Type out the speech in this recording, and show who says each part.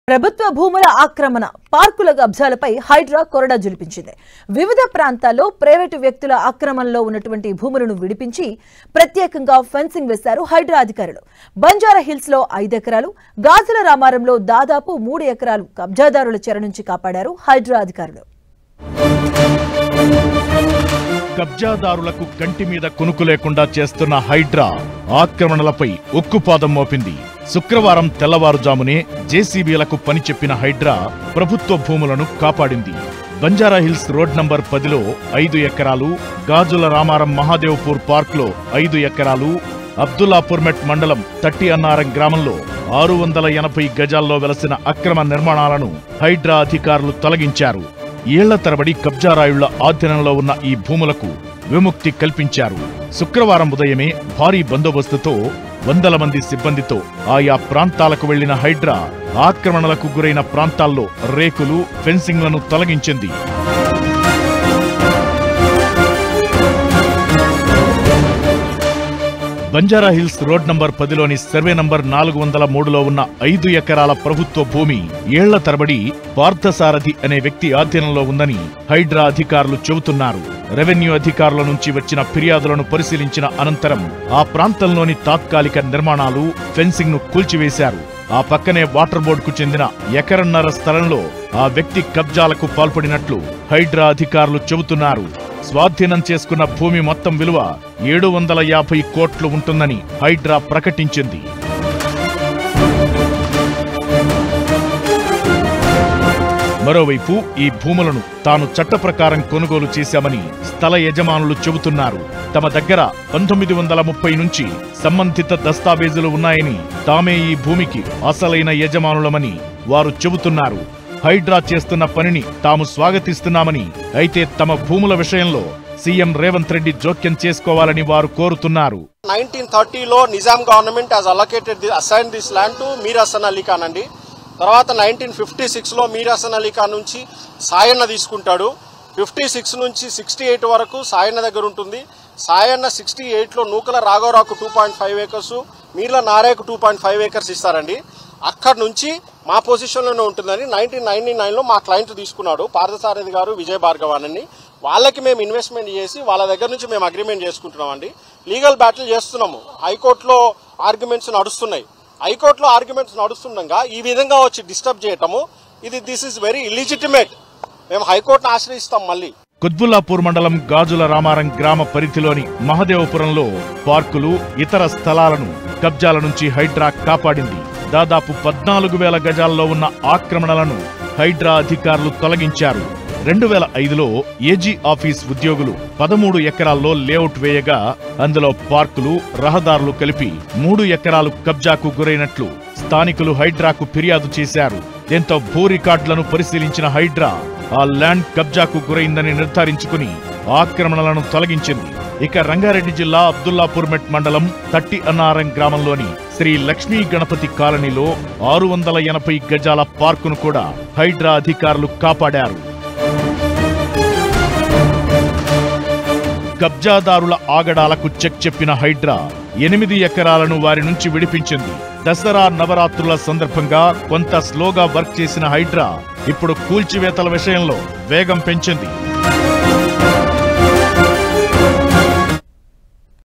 Speaker 1: ప్రభుత్వ భూముల ఆక్రమణ, పార్కుల కబ్జాలపై హైడ్రా కొరడా జులిపించింది. వివిధ ప్రాంతాల్లో ప్రైవేటు వ్యక్తుల ఆక్రమణలో ఉన్నటువంటి భూములను విడిపించి ప్రత్యేకంగా ఫెన్సింగ్ వేశారు హైడ్రా అధికారులు. బంజారా హిల్స్ లో 5 ఎకరాలు, గాజుల రామారంలో దాదాపు 3 ఎకరాలు కబ్జాదారుల చెర నుంచి కాపాడారు హైడ్రా అధికారులు.
Speaker 2: కబ్జాదారులకు కంటి మీద కునుకు లేకుండా చేస్తున్న హైడ్రా ఆక్రమణలపై ఉక్కుపాదం మోపింది. శుక్రవారం తెల్లవారుజామునే జేసీబీలకు పని చెప్పిన హైడ్రా ప్రభుత్వ భూములను కాపాడింది. బంజారా హిల్స్ రోడ్ నంబర్ 10లో 5 ఎకరాలు, గాజుల రామారం మహాదేవ్పూర్ పార్క్లో 5 ఎకరాలు, అబ్దుల్లాపూర్మెట్ మండలం తట్టి అన్నారం గ్రామంలో 680 గజాల్లో వెలసిన అక్రమ నిర్మాణాలను హైడ్రా అధికారులు తొలగించారు. ఏళ్ల తరబడి కబ్జారాయుళ్ల ఆధీనంలో ఉన్న ఈ భూములకు విముక్తి కల్పించారు. శుక్రవారం ఉదయమే భారీ బందోబస్తుతో 100 మంది సిబ్బందితో ఆయా ప్రాంతాలకు వెళ్లిన హైడ్రా ఆక్రమణలకు గురైన ప్రాంతాల్లో రేకులు, ఫెన్సింగ్లను తొలగించింది. బంజారా హిల్స్ రోడ్ నంబర్ 10లోని సర్వే నంబర్ 403లో ఉన్న 5 ఎకరాల ప్రభుత్వ భూమి ఏళ్ల తరబడి పార్థసారథి అనే వ్యక్తి ఆధీనంలో ఉందని హైడ్రా అధికారులు చెబుతున్నారు. రెవెన్యూ అధికారుల నుంచి వచ్చిన ఫిర్యాదులను పరిశీలించిన అనంతరం ఆ ప్రాంతంలోని తాత్కాలిక నిర్మాణాలు, ఫెన్సింగ్ ను కూల్చివేశారు. ఆ పక్కనే వాటర్ బోర్డుకు చెందిన ఎకరన్నర స్థలంలో ఆ వ్యక్తి కబ్జాలకు పాల్పడినట్లు హైడ్రా అధికారులు చెబుతున్నారు. స్వాధీనం చేసుకున్న భూమి మొత్తం విలువ 750 కోట్లు ఉంటుందని హైడ్రా ప్రకటించింది. మరోవైపు ఈ భూములను తాను చట్ట ప్రకారం కొనుగోలు చేశామని స్థల యజమానులు చెబుతున్నారు. తమ దగ్గర 1930 నుంచి సంబంధిత దస్తావేజులు ఉన్నాయని, తామే ఈ భూమికి అసలైన యజమానులమని వారు చెబుతున్నారు. హైడ్రా చేస్తున్న పనిని తాము స్వాగతిస్తున్నామని, అయితే తమ భూముల విషయంలో సీఎం రేవంత్ రెడ్డి జోక్యం చేసుకోవాలని వారు కోరుతున్నారు.
Speaker 3: 1930లో Nizam government has assigned this land to Mir Hasan Ali Khan అండి. తర్వాత 1956లో మీర్ హసన్ అలీ ఖాన్ నుంచి సాయన్న తీసుకుంటాడు. 56 నుంచి 68 వరకు సాయన్న దగ్గర ఉంటుంది. సాయన్న 68లో నూకల రాఘవరావుకు 2.5 ఏకర్స్, మీర్ల నారాయణకు 2.5 ఏకర్స్ ఇస్తారండి. అక్కడి నుంచి మా పొజిషన్లోనే ఉంటుందని 1999లో మా క్లయింట్ తీసుకున్నాడు, పార్థసారథి గారు, విజయ్ భార్గవానని. వాళ్ళకి మేము ఇన్వెస్ట్మెంట్ చేసి వాళ్ళ దగ్గర నుంచి మేము అగ్రిమెంట్ చేసుకుంటున్నామండి. లీగల్ బ్యాటిల్ చేస్తున్నాము. హైకోర్టులో ఆర్గ్యుమెంట్స్ నడుస్తున్నాయి. హైకోర్టులో ఆర్గ్యుమెంట్స్ నడుస్తుండగా ఈ విధంగా వచ్చి డిస్టర్బ్ చేయటము, దిస్ ఇస్ వెరీ ఇల్లిజిటిమేట్. మేము హైకోర్టును ఆశ్రయిస్తాం. మళ్ళీ
Speaker 2: కుత్బుల్లాపూర్ మండలం గాజుల రామారం గ్రామ పరిధిలోని మహదేవపురంలో పార్కులు, ఇతర స్థలాలను కబ్జాల నుంచి హైడ్రా కాపాడింది. దాదాపు 14,000 గజాల్లో ఉన్న ఆక్రమణలను హైడ్రా అధికారులు తొలగించారు. 2005లో ఏజీ ఆఫీస్ ఉద్యోగులు 13 ఎకరాల్లో లేఅవుట్ వేయగా అందులో పార్కులు, రహదారులు కలిపి 3 ఎకరాలు కబ్జాకు గురైనట్లు స్థానికులు హైడ్రాకు ఫిర్యాదు చేశారు. దీంతో భూ రికార్డులను పరిశీలించిన హైడ్రా ఆ ల్యాండ్ కబ్జాకు గురైందని నిర్ధారించుకుని ఆక్రమణలను తొలగించింది. ఇక రంగారెడ్డి జిల్లా అబ్దుల్లాపూర్మెట్ మండలం తట్టి అన్నారం గ్రామంలోని శ్రీ లక్ష్మీ గణపతి కాలనీలో 680 గజాల పార్కును కూడా హైడ్రా అధికారులు కాపాడారు. కబ్జాదారుల ఆగడాలకు చెక్ చెప్పిన హైడ్రా 8 ఎకరాలను వారి నుంచి విడిపించింది. దసరా నవరాత్రుల సందర్భంగా కొంత స్లోగా వర్క్ చేసిన హైడ్రా ఇప్పుడు కూల్చివేతల విషయంలో వేగం పెంచింది.